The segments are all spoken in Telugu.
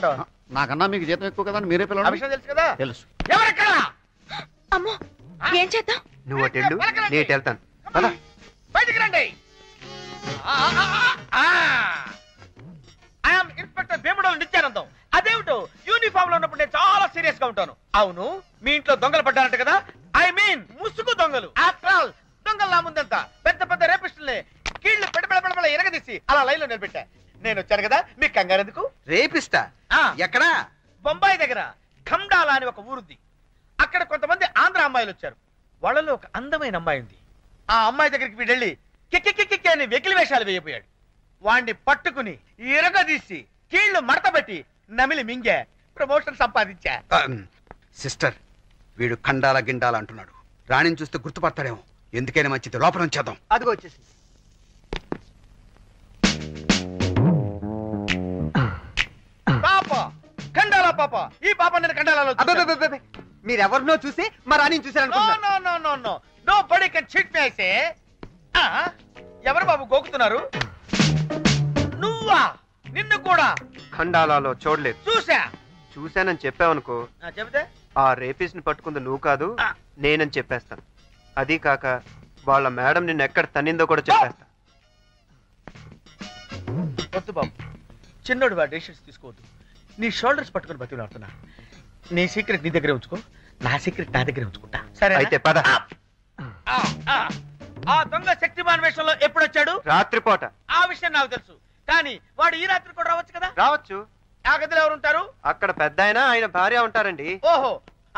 పిలమంటావా? నాకన్నా మీకు జీతం ఎక్కువ కదా మీరే పిల్లలు. ఆ విషయం తెలుసు కదా? తెలుసు. ఎవరెక్కడ? అమ్మో ఏం చేద్దాం? నువ్వు అటు వెళ్ళు, నేను ఇటు వెళ్తాను. బయటికి రండి. ఐఎమ్ ఇన్స్పెక్టర్ భీముడోలు నిత్యానందం. అదేమిటో యూనిఫామ్ లో ఉన్నప్పుడు నేను చాలా సీరియస్ గా ఉంటాను. అవును, మీ ఇంట్లో దొంగలు పడ్డారంట కదా? ఐ మీన్ ముసుగు దొంగలు. ఆఫ్టర్ ఆల్ దొంగలు నా ముందంతా పెద్ద పెద్ద రేపిస్టుల్ని కీళ్లు పెడబెడబెడబెడ ఎరగదీసి అలా లైన్ లో నిలబెట్టా. నేను వచ్చాను కదా, మీకు కంగారు ఎందుకు? రేపిస్తా ఎక్కడా? బొంబాయి దగ్గర ఖమ్డాలా అని ఒక ఊరుంది. అక్కడ కొంతమంది ఆంధ్ర అమ్మాయిలు వచ్చారు. వాళ్ళలో ఒక అందమైన అమ్మాయి ఉంది. ఆ అమ్మాయి దగ్గరికి వీడెళ్ళి కిక్కి అని వెకిలి వేషాలు వేయబోయాడు. వాణ్ణి పట్టుకుని ఇరగదీసి కీళ్లు మడతబెట్టి నమిలి మింగే ప్రమోషన్ సంపాదించా. సిస్టర్, వీడు ఖండాల గిండాల అంటున్నాడు. రాణిని చూస్తే గుర్తుపడతాడేమో. ఎందుకైనా మంచిది, లోపల ఉంచేద్దాం. అదిగో వచ్చేసి పాప, ఖండాల పాప. ఈ పాప నేను ఖండాలలో మీరెవరినో చూసి మా రాణిని చూసారనుకుంటున్నా. Nobody can cheat me, I say. ఎవరు బాబు గోకుతున్నారు? నువ్వా? నిన్ను కూడా ఖండాలలో చూడలేదు. చూశానని చెప్పావనుకో, చెబితే ఆ రేపిస్ట్ ని పట్టుకుంది నువ్వు కాదు నేనని చెప్పేస్తాను. అది కాక వాళ్ళ మేడం నిన్ను ఎక్కడ తన్నిందో కూడా చెప్పేస్తా. వద్దు బాబు, చిన్నోడు వాడు డెసిషన్స్ తీసుకోవద్దు. నీ షోల్డర్స్ పట్టుకుని బతిలాడుతున్నా. నీ సీక్రెట్ నీ దగ్గరే ఉంచుకో, నా సీక్రెట్ నా దగ్గరే ఉంచుకుంటా. సరే అయితే పద. ఆ దొంగ శక్తిమాన్ వేషంలో ఎప్పుడు వచ్చాడు? రాత్రిపూట. ఆ విషయం నాకు తెలుసు, కానీ వాడు ఈ రాత్రి కూడా రావచ్చు కదా? రావచ్చు. ఆ గదిలో ఎవరు ఉంటారు? అక్కడ పెద్ద ఆయన భార్య ఉంటారండి. ఓహో,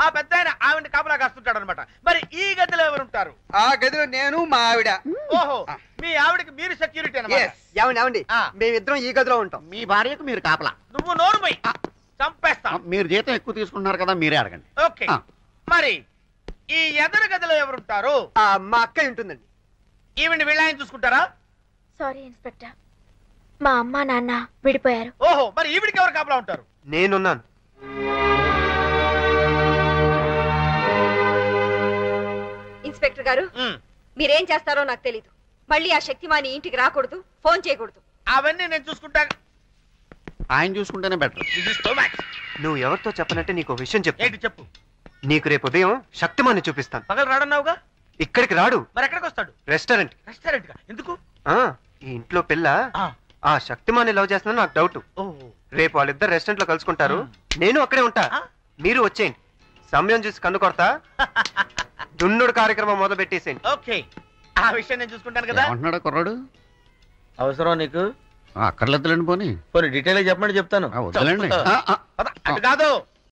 ఆ పెద్ద ఆయన ఆవిడ కాపలా కాస్తుంటాడు అనమాట. మరి ఈ గదిలో ఎవరు ఉంటారు? ఆ గదిలో నేను, మా ఆవిడ. ఓహో, మీ ఆవిడకి మీరు సెక్యూరిటీ అన్నమాట. ఏమండి మేమిద్దరం ఈ గదిలో ఉంటాం. మీ భార్యకు మీరు కాపలా. నువ్వు నోరుమై చంపేస్తా. మీరు జీతం ఎక్కువ తీసుకుంటున్నారు కదా, మీరే అడగండి. ఓకే, మరి ఈ ఎదురు గదిలో ఎవరుంటారు? మా అక్క ఉంటుందండి. ఈవిని వీళ్ళని చూసుకుంటారా? సారీ ఇన్స్పెక్టర్, మా అమ్మ నాన్న విడిపోయారు. ఓహో, మరి ఈవిడికి ఎవరు కాపలా ఉంటారు? నేనున్నాను. ఇన్స్పెక్టర్ గారు, మీరేం చేస్తారో నాకు తెలీదు. మళ్ళీ ఆ శక్తిమాని ఇంటికి రాకూడదు, ఫోన్ చేయకూడదు. అవన్నీ నేను చూసుకుంటాను. ఆయన చూసుకుంటేనే బెటర్. నువ్వు ఎవరితో చెప్పనంటే నీకు విషయం ఏంటి చెప్పు. నీకు రేపు ఉదయం శక్తిమాన్ని చూపిస్తాను. పగలు రాడన్నావుగా? ఇక్కడికి రాడు. మరి ఎక్కడికి వస్తాడు? రెస్టారెంట్. రెస్టారెంట్ గా ఎందుకు? ఈ ఇంట్లో పిల్ల ఆ శక్తిమాన్ని లవ్ చేస్తున్నా నాకు డౌట్. రేపు వాళ్ళిద్దరు రెస్టారెంట్ లో కలుసుకుంటారు. నేను అక్కడే ఉంటా, మీరు వచ్చేయండి. సమయం చూసి కన్ను కొడతా. దున్నుడు కార్యక్రమం మొదలు పెట్టేసేయండి. ఓకే, ఆ విషయం నేను చూసుకుంటాను కదా. అంటున్నాడు కుర్రాడు. అవసరం నీకు? అక్కర్లేదులేండి, పోనీ పోనీ డీటెయిల్ చెప్పమని చెప్తాను. వద్దులేండి. కాదు